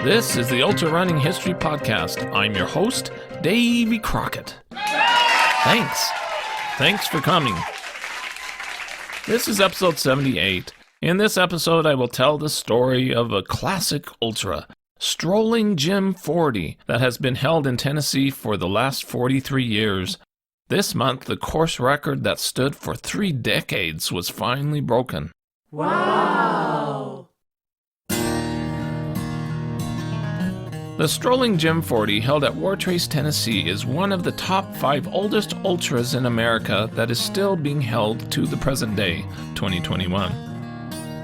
This is the Ultrarunning History Podcast. I'm your host, Davey Crockett. Thanks for coming. This is episode 78. In this episode, I will tell the story of a classic ultra, Strolling Jim 40, that has been held in Tennessee for the last 43 years. This month, the course record that stood for 3 decades was finally broken. Wow! The Strolling Jim 40, held at Wartrace, Tennessee, is one of the top 5 oldest ultras in America that is still being held to the present day, 2021.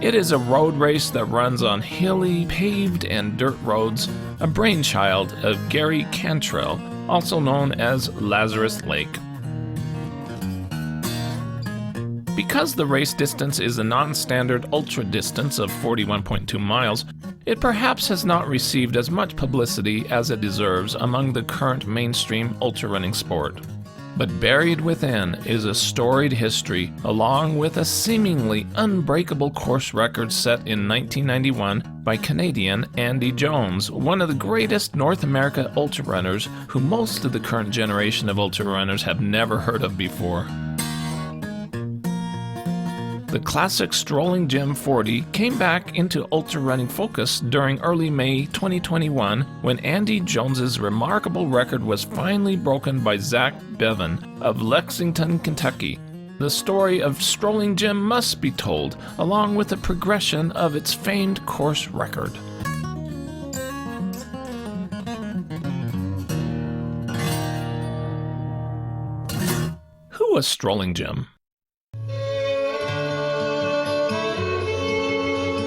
It is a road race that runs on hilly, paved, and dirt roads, a brainchild of Gary Cantrell, also known as Lazarus Lake. Because the race distance is a non-standard ultra distance of 41.2 miles, it perhaps has not received as much publicity as it deserves among the current mainstream ultra-running sport. But buried within is a storied history, along with a seemingly unbreakable course record set in 1991 by Canadian Andy Jones, one of the greatest North America ultra-runners who most of the current generation of ultra-runners have never heard of before. The classic Strolling Jim 40 came back into ultra-running focus during early May 2021 when Andy Jones's remarkable record was finally broken by Zack Beavin of Lexington, Kentucky. The story of Strolling Jim must be told, along with the progression of its famed course record. Who was Strolling Jim?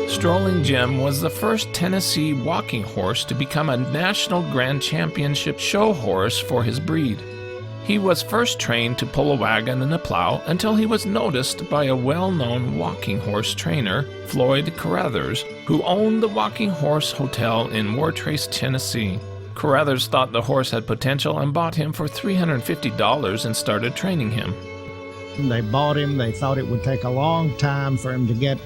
Strolling Jim was the first Tennessee walking horse to become a National Grand Championship show horse for his breed. He was first trained to pull a wagon and a plow until he was noticed by a well-known walking horse trainer, Floyd Carruthers, who owned the Walking Horse Hotel in Wartrace, Tennessee. Carruthers thought the horse had potential and bought him for $350 and started training him. They bought him. They thought it would take a long time for him to get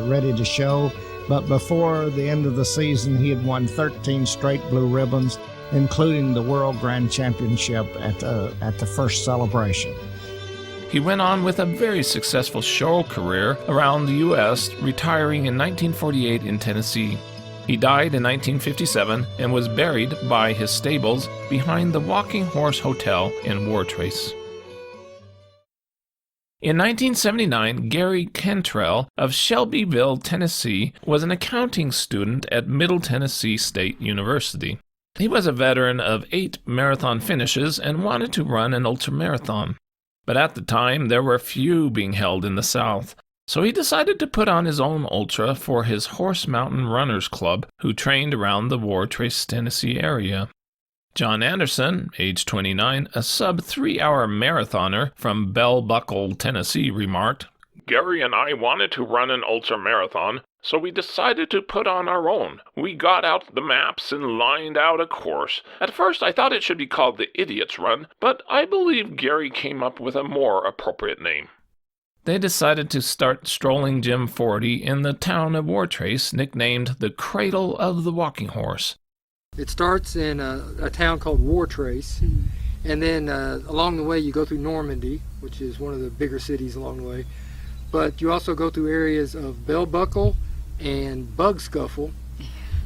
ready to show. But before the end of the season, he had won 13 straight blue ribbons, including the World Grand Championship at the first celebration. He went on with a very successful show career around the U.S., retiring in 1948 in Tennessee. He died in 1957 and was buried by his stables behind the Walking Horse Hotel in Wartrace. In 1979, Gary Cantrell of Shelbyville, Tennessee, was an accounting student at Middle Tennessee State University. He was a veteran of 8 marathon finishes and wanted to run an ultramarathon. But at the time, there were few being held in the South, so he decided to put on his own ultra for his Horse Mountain Runners Club, who trained around the Wartrace, Tennessee area. John Anderson, age 29, a sub-3-hour marathoner from Bell Buckle, Tennessee, remarked, "Gary and I wanted to run an ultramarathon, so we decided to put on our own. We got out the maps and lined out a course. At first I thought it should be called the Idiot's Run, but I believe Gary came up with a more appropriate name." They decided to start Strolling Jim 40 in the town of Wartrace, nicknamed the Cradle of the Walking Horse. It starts in a town called Wartrace, and then along the way you go through Normandy, which is one of the bigger cities along the way. But you also go through areas of Bell Buckle and Bug Scuffle.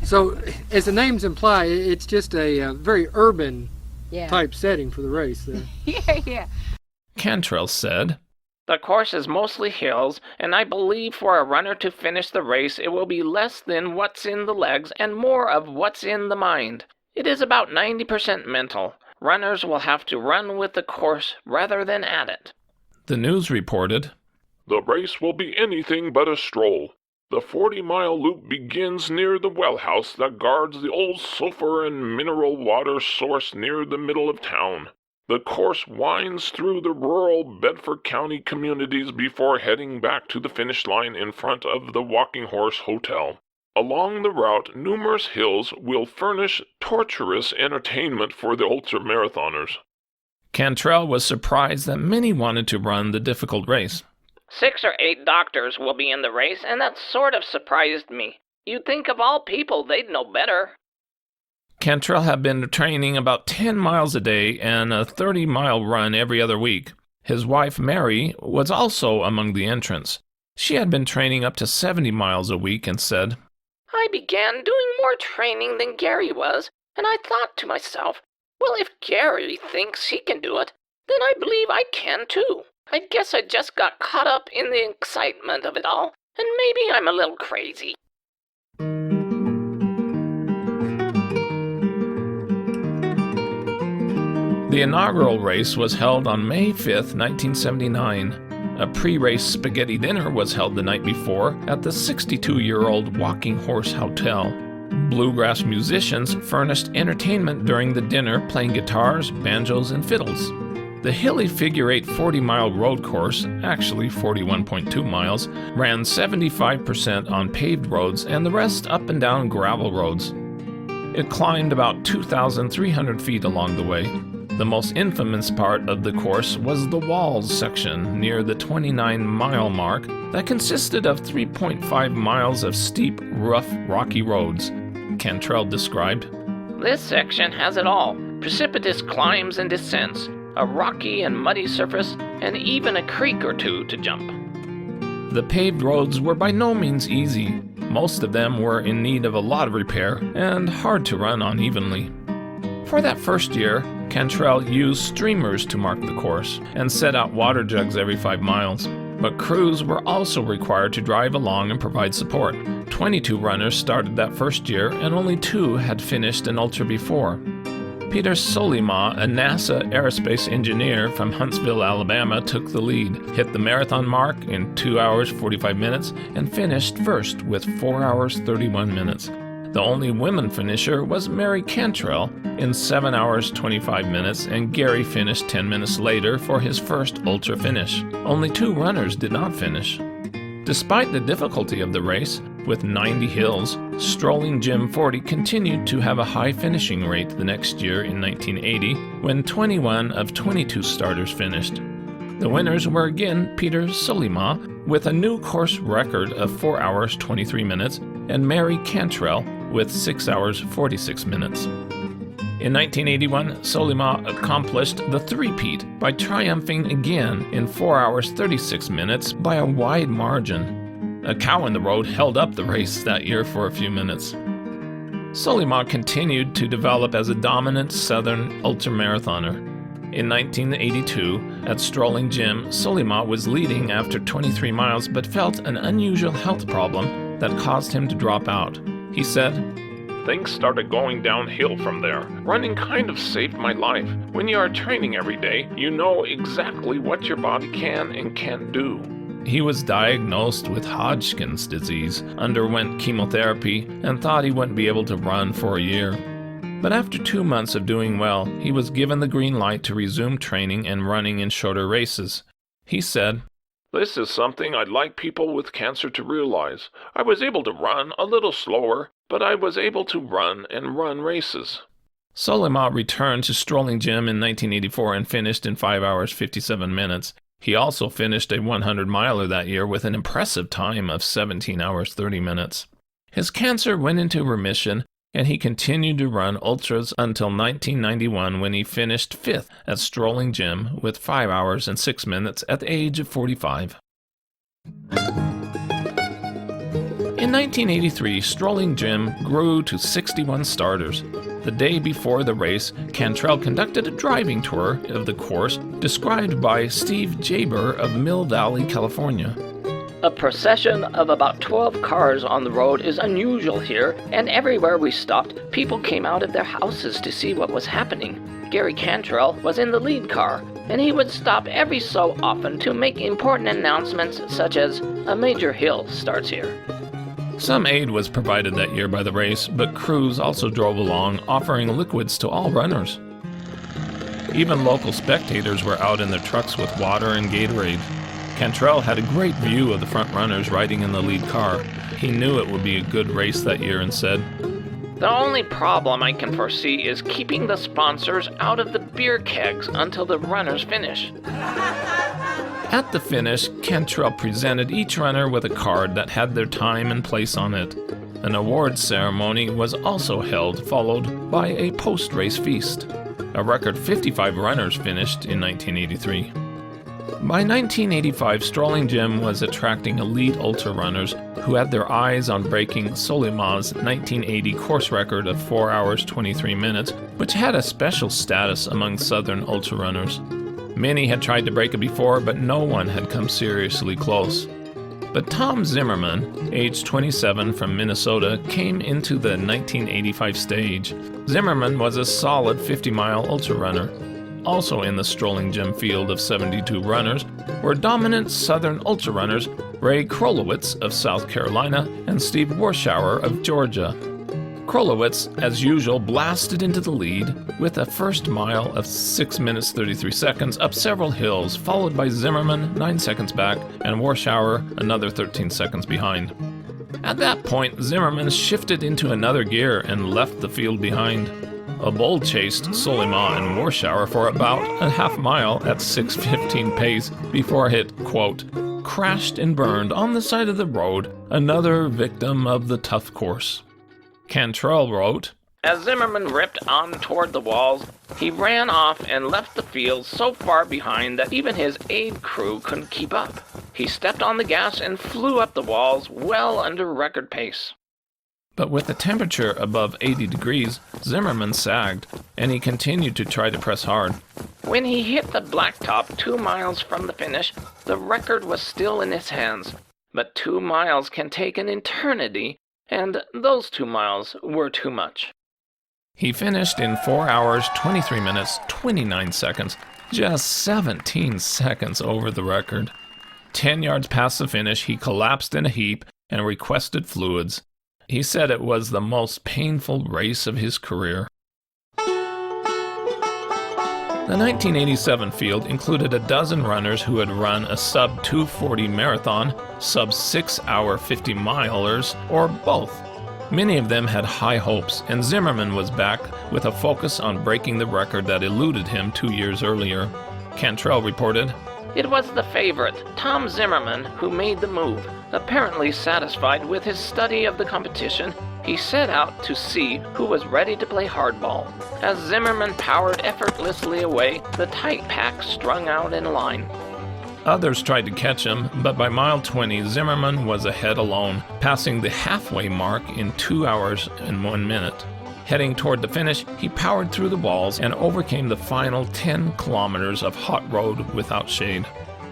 So, as the names imply, it's just a very urban type setting for the race. Yeah. Cantrell said, "The course is mostly hills, and I believe for a runner to finish the race it will be less than what's in the legs and more of what's in the mind. It is about 90% mental. Runners will have to run with the course rather than at it." The news reported, "The race will be anything but a stroll. The 40-mile loop begins near the well house that guards the old sulfur and mineral water source near the middle of town. The course winds through the rural Bedford County communities before heading back to the finish line in front of the Walking Horse Hotel. Along the route, numerous hills will furnish torturous entertainment for the ultramarathoners." Cantrell was surprised that many wanted to run the difficult race. 6 or 8 doctors will be in the race, and that sort of surprised me. You'd think of all people they'd know better. Cantrell had been training about 10 miles a day and a 30-mile run every other week. His wife, Mary, was also among the entrants. She had been training up to 70 miles a week and said, I began doing more training than Gary was, and I thought to myself, well, if Gary thinks he can do it, then I believe I can too. I guess I just got caught up in the excitement of it all, and maybe I'm a little crazy. The inaugural race was held on May 5th, 1979. A pre-race spaghetti dinner was held the night before at the 62-year-old Walking Horse Hotel. Bluegrass musicians furnished entertainment during the dinner, playing guitars, banjos, and fiddles. The hilly figure-8 40-mile road course, actually 41.2 miles, ran 75% on paved roads and the rest up and down gravel roads. It climbed about 2,300 feet along the way. The most infamous part of the course was the walls section near the 29-mile mark that consisted of 3.5 miles of steep, rough, rocky roads. Cantrell described, This section has it all. Precipitous climbs and descents, a rocky and muddy surface, and even a creek or two to jump. The paved roads were by no means easy. Most of them were in need of a lot of repair and hard to run on evenly. For that first year, Cantrell used streamers to mark the course and set out water jugs every 5 miles. But crews were also required to drive along and provide support. 22 runners started that first year, and only 2 had finished an ultra before. Peter Solima, a NASA aerospace engineer from Huntsville, Alabama, took the lead, hit the marathon mark in 2 hours 45 minutes, and finished first with 4 hours 31 minutes. The only women finisher was Gary Cantrell in 7 hours 25 minutes, and Gary finished 10 minutes later for his first ultra finish. Only 2 runners did not finish. Despite the difficulty of the race, with 90 hills, Strolling Jim 40 continued to have a high finishing rate the next year in 1980, when 21 of 22 starters finished. The winners were again Peter Solima with a new course record of 4 hours 23 minutes, and Gary Cantrell with 6 hours 46 minutes. In 1981, Solima accomplished the three-peat by triumphing again in 4 hours 36 minutes by a wide margin. A cow in the road held up the race that year for a few minutes. Solima continued to develop as a dominant Southern ultramarathoner. In 1982, at Strolling Jim, Solima was leading after 23 miles but felt an unusual health problem that caused him to drop out. He said, Things started going downhill from there. Running kind of saved my life. When you are training every day, you know exactly what your body can and can't do. He was diagnosed with Hodgkin's disease, underwent chemotherapy, and thought he wouldn't be able to run for a year. But after 2 months of doing well, he was given the green light to resume training and running in shorter races. He said, This is something I'd like people with cancer to realize. I was able to run a little slower, but I was able to run and run races. Solima returned to Strolling Jim in 1984 and finished in 5 hours 57 minutes. He also finished a 100-miler that year with an impressive time of 17 hours 30 minutes. His cancer went into remission, and he continued to run ultras until 1991 when he finished 5th at Strolling Jim with 5 hours and 6 minutes at the age of 45. In 1983, Strolling Jim grew to 61 starters. The day before the race, Cantrell conducted a driving tour of the course described by Steve Jaber of Mill Valley, California. A procession of about 12 cars on the road is unusual here, and everywhere we stopped, people came out of their houses to see what was happening. Gary Cantrell was in the lead car, and he would stop every so often to make important announcements such as, "A major hill starts here." Some aid was provided that year by the race, but crews also drove along, offering liquids to all runners. Even local spectators were out in their trucks with water and Gatorade. Cantrell had a great view of the front runners riding in the lead car. He knew it would be a good race that year and said, "The only problem I can foresee is keeping the sponsors out of the beer kegs until the runners finish." At the finish, Cantrell presented each runner with a card that had their time and place on it. An awards ceremony was also held, followed by a post-race feast. A record 55 runners finished in 1983. By 1985, Strolling Jim was attracting elite ultrarunners who had their eyes on breaking Solima's 1980 course record of 4 hours 23 minutes, which had a special status among southern ultrarunners. Many had tried to break it before, but no one had come seriously close. But Tom Zimmerman, age 27 from Minnesota, came into the 1985 stage. Zimmerman was a solid 50-mile ultrarunner. Also in the Strolling Jim field of 72 runners were dominant southern ultrarunners Ray Krolowitz of South Carolina and Steve Warshauer of Georgia. Krolowitz, as usual, blasted into the lead with a first mile of 6 minutes 33 seconds up several hills, followed by Zimmerman 9 seconds back and Warshauer another 13 seconds behind. At that point, Zimmerman shifted into another gear and left the field behind. A bull chased Solima and Warshauer for about a half mile at 6:15 pace before it, quote, crashed and burned on the side of the road, another victim of the tough course. Cantrell wrote, As Zimmerman ripped on toward the walls, he ran off and left the field so far behind that even his aid crew couldn't keep up. He stepped on the gas and flew up the walls well under record pace. But with the temperature above 80 degrees, Zimmerman sagged, and he continued to try to press hard. When he hit the blacktop 2 miles from the finish, the record was still in his hands. But 2 miles can take an eternity, and those 2 miles were too much. He finished in 4 hours, 23 minutes, 29 seconds, just 17 seconds over the record. 10 yards past the finish, he collapsed in a heap and requested fluids. He said it was the most painful race of his career. The 1987 field included a dozen runners who had run a sub-240 marathon, sub-6 hour 50 milers, or both. Many of them had high hopes, and Zimmerman was back with a focus on breaking the record that eluded him 2 years earlier. Cantrell reported, It was the favorite, Tom Zimmerman, who made the move. Apparently satisfied with his study of the competition, he set out to see who was ready to play hardball. As Zimmerman powered effortlessly away, the tight pack strung out in a line. Others tried to catch him, but by mile 20, Zimmerman was ahead alone, passing the halfway mark in 2 hours and 1 minute. Heading toward the finish, he powered through the walls and overcame the final 10 kilometers of hot road without shade.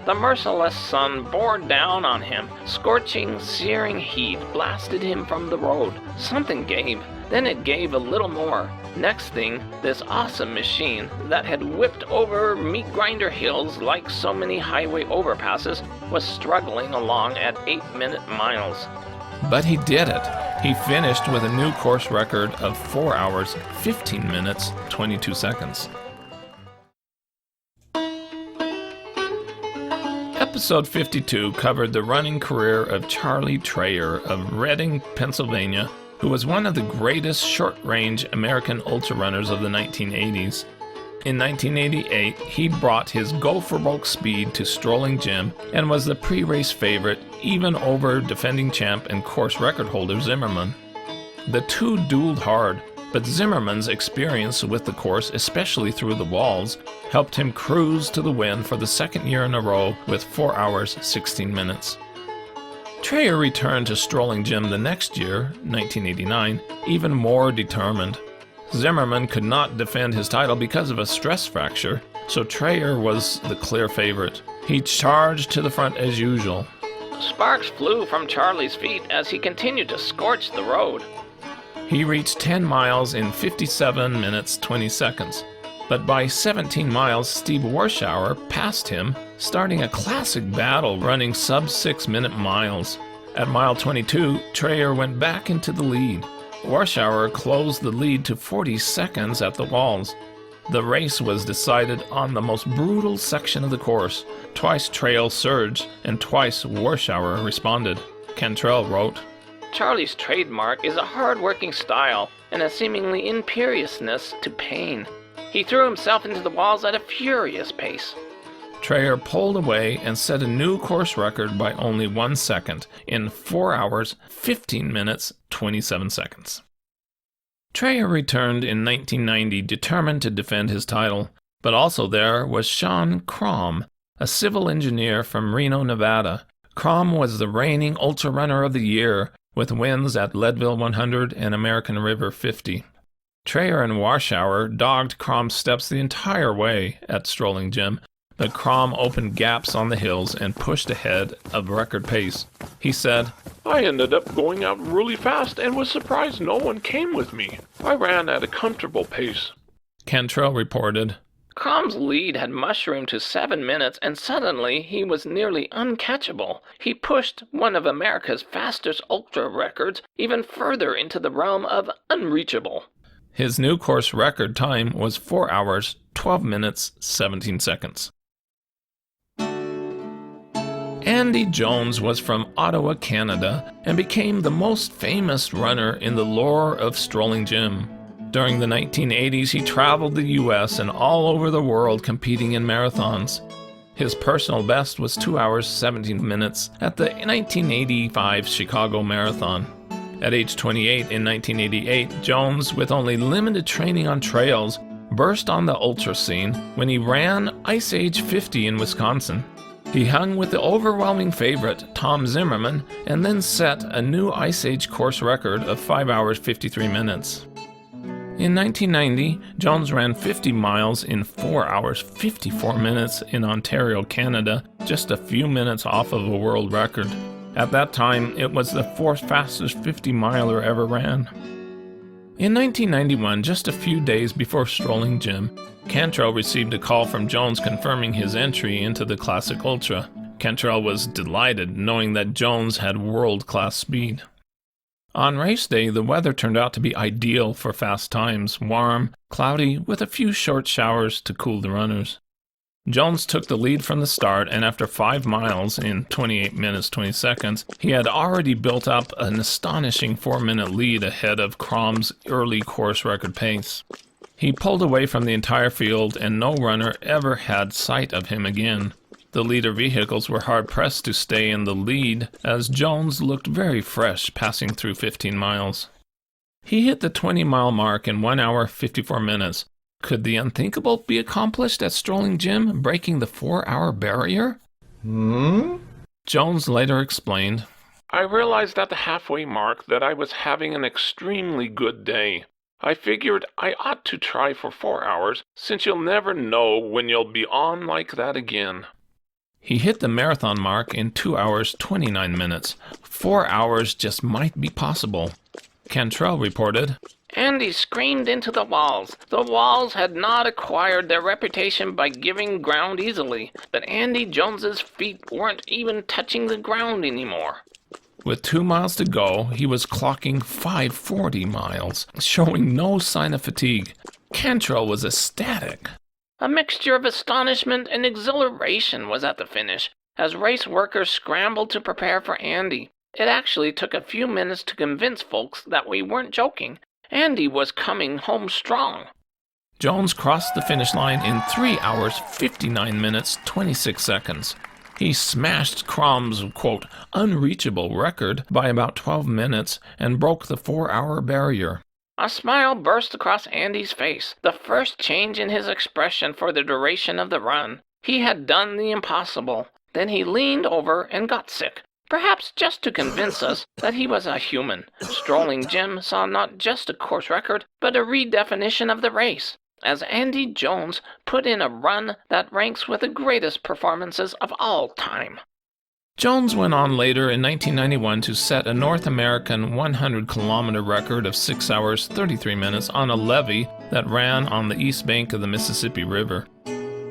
The merciless sun bore down on him. Scorching, searing heat blasted him from the road. Something gave. Then it gave a little more. Next thing, this awesome machine that had whipped over meat grinder hills like so many highway overpasses was struggling along at 8-minute miles. But he did it. He finished with a new course record of 4 hours, 15 minutes, 22 seconds. Episode 52 covered the running career of Charlie Treyer of Reading, Pennsylvania, who was one of the greatest short-range American ultrarunners of the 1980s. In 1988, he brought his go-for-broke speed to Strolling Jim and was the pre-race favorite, even over defending champ and course record holder Zimmerman. The two dueled hard, but Zimmerman's experience with the course, especially through the walls, helped him cruise to the win for the second year in a row with 4 hours, 16 minutes. Treyer returned to Strolling Jim the next year, 1989, even more determined. Zimmerman could not defend his title because of a stress fracture, so Treyer was the clear favorite. He charged to the front as usual. Sparks flew from Charlie's feet as he continued to scorch the road. He reached 10 miles in 57 minutes 20 seconds, but by 17 miles, Steve Warshauer passed him, starting a classic battle running sub-6 minute miles. At mile 22, Treyer went back into the lead. Warshauer closed the lead to 40 seconds at the walls. The race was decided on the most brutal section of the course. Twice Treyer surged, and twice Warshauer responded. Cantrell wrote, Charlie's trademark is a hard-working style and a seemingly imperiousness to pain. He threw himself into the walls at a furious pace. Treyer pulled away and set a new course record by only 1 second in 4 hours, 15 minutes, 27 seconds. Treyer returned in 1990 determined to defend his title, but also there was Sean Crom, a civil engineer from Reno, Nevada. Crom was the reigning ultrarunner of the year, with wins at Leadville 100 and American River 50. Treyer and Warshauer dogged Crom's steps the entire way at Strolling Jim, but Crom opened gaps on the hills and pushed ahead of record pace. He said, I ended up going out really fast and was surprised no one came with me. I ran at a comfortable pace. Cantrell reported, Crom's lead had mushroomed to 7 minutes, and suddenly he was nearly uncatchable. He pushed one of America's fastest ultra records even further into the realm of unreachable. His new course record time was 4 hours, 12 minutes, 17 seconds. Andy Jones was from Ottawa, Canada, and became the most famous runner in the lore of Strolling Jim. During the 1980s, he traveled the U.S. and all over the world competing in marathons. His personal best was 2 hours, 17 minutes at the 1985 Chicago Marathon. At age 28 in 1988, Jones, with only limited training on trails, burst on the ultra scene when he ran Ice Age 50 in Wisconsin. He hung with the overwhelming favorite, Tom Zimmerman, and then set a new Ice Age course record of 5 hours, 53 minutes. In 1990, Jones ran 50 miles in 4 hours, 54 minutes in Ontario, Canada, just a few minutes off of a world record. At that time, it was the fourth fastest 50-miler ever ran. In 1991, just a few days before Strolling Jim, Cantrell received a call from Jones confirming his entry into the Classic Ultra. Cantrell was delighted knowing that Jones had world-class speed. On race day, the weather turned out to be ideal for fast times, warm, cloudy, with a few short showers to cool the runners. Jones took the lead from the start, and after 5 miles in 28 minutes 20 seconds, he had already built up an astonishing 4-minute lead ahead of Crom's early course record pace. He pulled away from the entire field, and no runner ever had sight of him again. The leader vehicles were hard-pressed to stay in the lead, as Jones looked very fresh passing through 15 miles. He hit the 20-mile mark in 1 hour, 54 minutes. Could the unthinkable be accomplished at Strolling Jim, breaking the 4-hour barrier? Jones later explained, I realized at the halfway mark that I was having an extremely good day. I figured I ought to try for 4 hours, since you'll never know when you'll be on like that again. He hit the marathon mark in 2 hours, 29 minutes. 4 hours just might be possible. Cantrell reported, Andy screamed into the walls. The walls had not acquired their reputation by giving ground easily, but Andy Jones's feet weren't even touching the ground anymore. With 2 miles to go, he was clocking 5:40 miles, showing no sign of fatigue. Cantrell was ecstatic. A mixture of astonishment and exhilaration was at the finish, as race workers scrambled to prepare for Andy. It actually took a few minutes to convince folks that we weren't joking. Andy was coming home strong. Jones crossed the finish line in 3 hours, 59 minutes, 26 seconds. He smashed Crom's, quote, unreachable record by about 12 minutes and broke the 4-hour barrier. A smile burst across Andy's face, the first change in his expression for the duration of the run. He had done the impossible. Then he leaned over and got sick, perhaps just to convince us that he was a human. Strolling Jim saw not just a course record, but a redefinition of the race, as Andy Jones put in a run that ranks with the greatest performances of all time. Jones went on later in 1991 to set a North American 100-kilometer record of 6 hours, 33 minutes on a levee that ran on the east bank of the Mississippi River.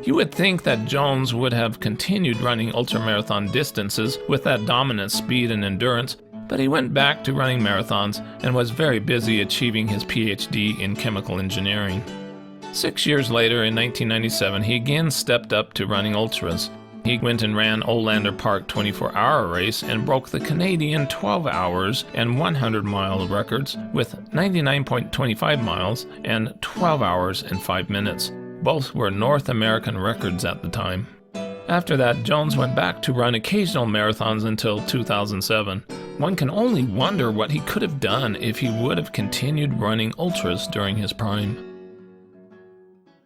You would think that Jones would have continued running ultramarathon distances with that dominant speed and endurance, but he went back to running marathons and was very busy achieving his PhD in chemical engineering. 6 years later, in 1997, he again stepped up to running ultras. He went and ran Olander Park 24-hour race and broke the Canadian 12 hours and 100-mile records with 99.25 miles and 12 hours and 5 minutes. Both were North American records at the time. After that, Jones went back to run occasional marathons until 2007. One can only wonder what he could have done if he would have continued running ultras during his prime.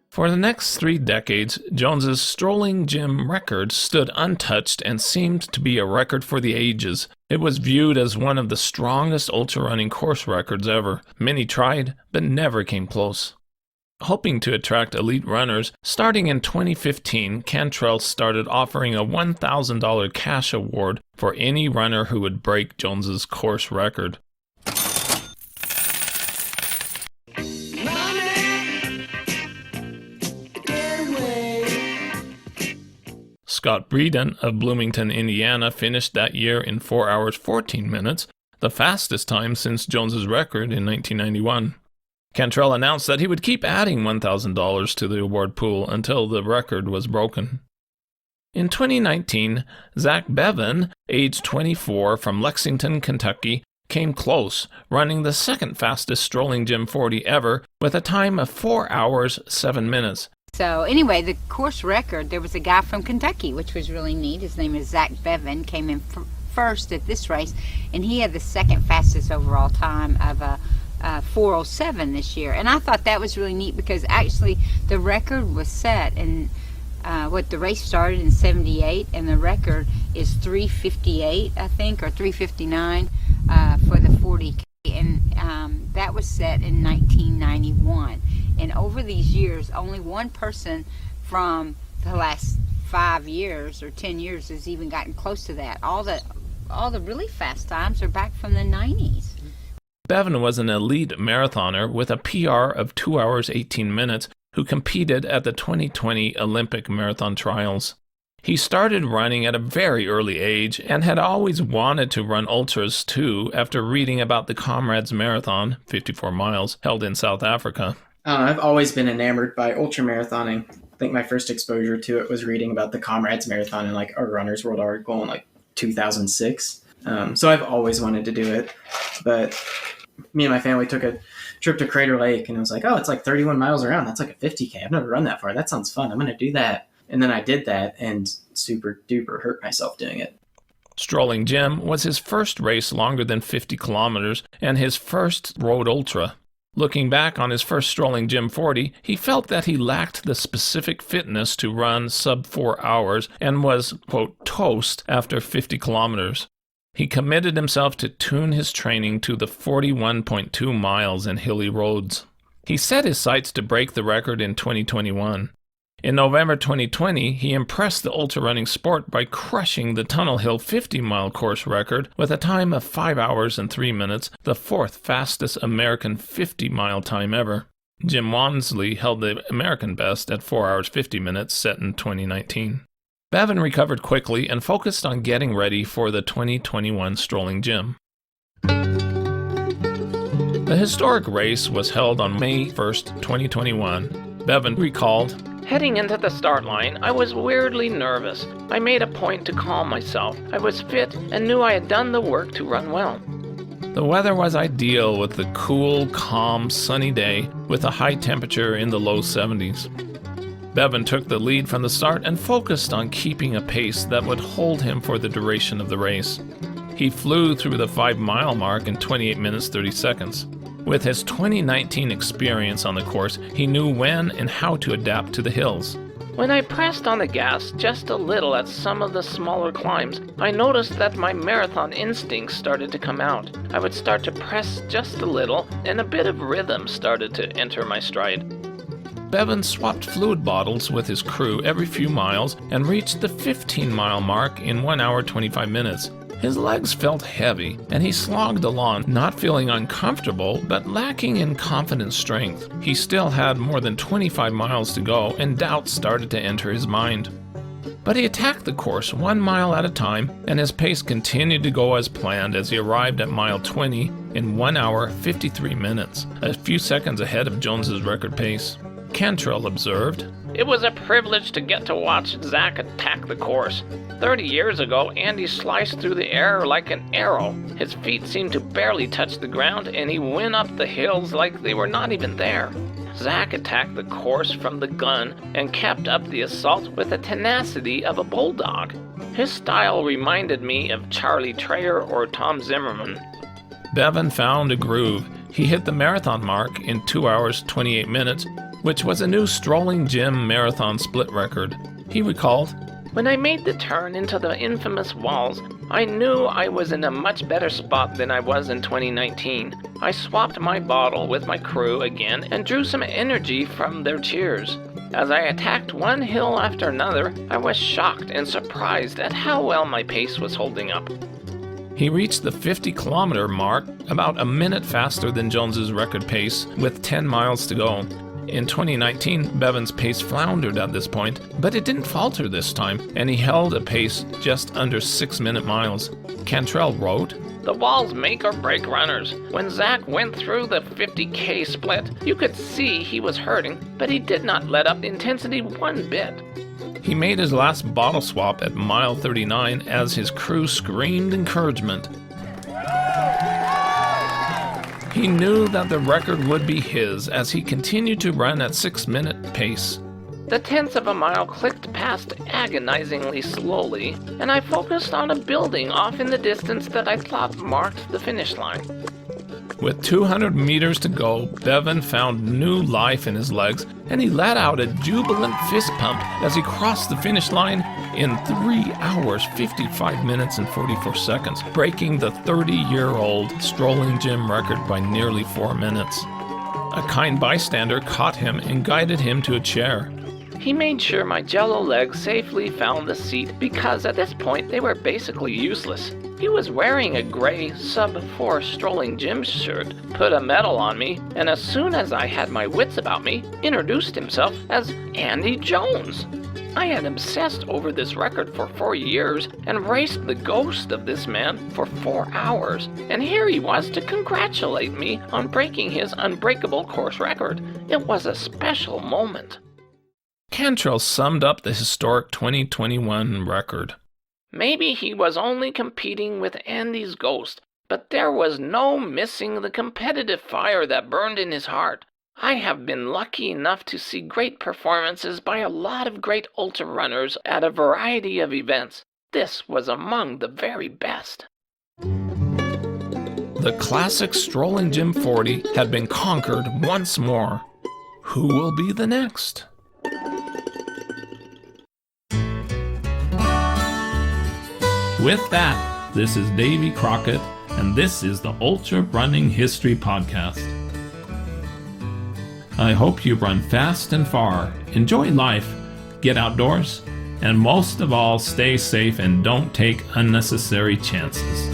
For the next 3 decades, Jones's Strolling Jim record stood untouched and seemed to be a record for the ages. It was viewed as one of the strongest ultra-running course records ever. Many tried, but never came close. Hoping to attract elite runners, starting in 2015, Cantrell started offering a $1,000 cash award for any runner who would break Jones's course record. Scott Breeden of Bloomington, Indiana, finished that year in 4 hours 14 minutes, the fastest time since Jones's record in 1991. Cantrell announced that he would keep adding $1,000 to the award pool until the record was broken. In 2019, Zack Beavin, age 24, from Lexington, Kentucky, came close, running the second fastest Strolling Jim 40 ever with a time of 4 hours 7 minutes. So anyway, the course record, there was a guy from Kentucky, which was really neat. His name is Zack Beavin, came in first at this race, and he had the second fastest overall time of 4:07 this year. And I thought that was really neat because actually the record was set in the race started in 78, and the record is 3:58, I think, or 3:59 for the 40K, and that was set in 1991. And over these years, only one person from the last 5 years or 10 years has even gotten close to that. All the really fast times are back from the 90s. Beavin was an elite marathoner with a PR of 2 hours 18 minutes who competed at the 2020 Olympic Marathon Trials. He started running at a very early age and had always wanted to run ultras too after reading about the Comrades Marathon, 54 miles, held in South Africa. I've always been enamored by ultramarathoning. I think my first exposure to it was reading about the Comrades Marathon in like a Runner's World article in like 2006. So I've always wanted to do it. But me and my family took a trip to Crater Lake, and it was like, oh, it's like 31 miles around. That's like a 50K. I've never run that far. That sounds fun. I'm going to do that. And then I did that and super duper hurt myself doing it. Strolling Jim was his first race longer than 50 kilometers and his first road ultra. Looking back on his first Strolling Jim 40, he felt that he lacked the specific fitness to run sub 4 hours and was, quote, toast after 50 kilometers. He committed himself to tune his training to the 41.2 miles in hilly roads. He set his sights to break the record in 2021. In November 2020, he impressed the ultra-running sport by crushing the Tunnel Hill 50-mile course record with a time of 5 hours and 3 minutes, the fourth fastest American 50-mile time ever. Jim Wansley held the American best at 4 hours 50 minutes set in 2019. Beavin recovered quickly and focused on getting ready for the 2021 Strolling Jim. The historic race was held on May 1st, 2021. Beavin recalled, Heading into the start line, I was weirdly nervous. I made a point to calm myself. I was fit and knew I had done the work to run well. The weather was ideal with the cool, calm, sunny day with a high temperature in the low 70s. Beavin took the lead from the start and focused on keeping a pace that would hold him for the duration of the race. He flew through the 5-mile mark in 28 minutes 30 seconds. With his 2019 experience on the course, he knew when and how to adapt to the hills. When I pressed on the gas just a little at some of the smaller climbs, I noticed that my marathon instincts started to come out. I would start to press just a little, and a bit of rhythm started to enter my stride. Beavin swapped fluid bottles with his crew every few miles and reached the 15-mile mark in 1 hour 25 minutes. His legs felt heavy, and he slogged along, not feeling uncomfortable, but lacking in confident strength. He still had more than 25 miles to go, and doubt started to enter his mind. But he attacked the course 1 mile at a time, and his pace continued to go as planned as he arrived at mile 20 in 1 hour 53 minutes, a few seconds ahead of Jones's record pace. Cantrell observed, It was a privilege to get to watch Zack attack the course. 30 years ago, Andy sliced through the air like an arrow. His feet seemed to barely touch the ground, and he went up the hills like they were not even there. Zack attacked the course from the gun and kept up the assault with the tenacity of a bulldog. His style reminded me of Charlie Treyer or Tom Zimmerman. Beavin found a groove. He hit the marathon mark in 2 hours 28 minutes, which was a new Strolling Jim marathon split record. He recalled, "When I made the turn into the infamous walls, I knew I was in a much better spot than I was in 2019. I swapped my bottle with my crew again and drew some energy from their cheers. As I attacked one hill after another, I was shocked and surprised at how well my pace was holding up." he reached the 50-kilometer mark about a minute faster than Jones's record pace, with 10 miles to go. In 2019, Beavin's pace floundered at this point, but it didn't falter this time, and he held a pace just under 6-minute miles. Cantrell wrote, "The walls make or break runners. When Zack went through the 50K split, you could see he was hurting, but he did not let up intensity one bit." He made his last bottle swap at mile 39 as his crew screamed encouragement. He knew that the record would be his as he continued to run at 6-minute pace. The tenths of a mile clicked past agonizingly slowly, and I focused on a building off in the distance that I thought marked the finish line. With 200 meters to go, Beavin found new life in his legs, and he let out a jubilant fist pump as he crossed the finish line in 3 hours, 55 minutes, and 44 seconds, breaking the 30-year-old Strolling Jim record by nearly 4 minutes. A kind bystander caught him and guided him to a chair. He made sure my jello legs safely found the seat because at this point they were basically useless. He was wearing a gray sub-4 Strolling Jim shirt, put a medal on me, and as soon as I had my wits about me, introduced himself as Andy Jones. I had obsessed over this record for 4 years and raced the ghost of this man for 4 hours, and here he was to congratulate me on breaking his unbreakable course record. It was a special moment. Cantrell summed up the historic 2021 record. Maybe he was only competing with Andy's ghost, but there was no missing the competitive fire that burned in his heart. I have been lucky enough to see great performances by a lot of great ultrarunners at a variety of events. This was among the very best. The classic Strolling Jim 40 had been conquered once more. Who will be the next? With that, this is Davy Crockett, and this is the Ultra Running History Podcast. I hope you run fast and far, enjoy life, get outdoors, and most of all, stay safe and don't take unnecessary chances.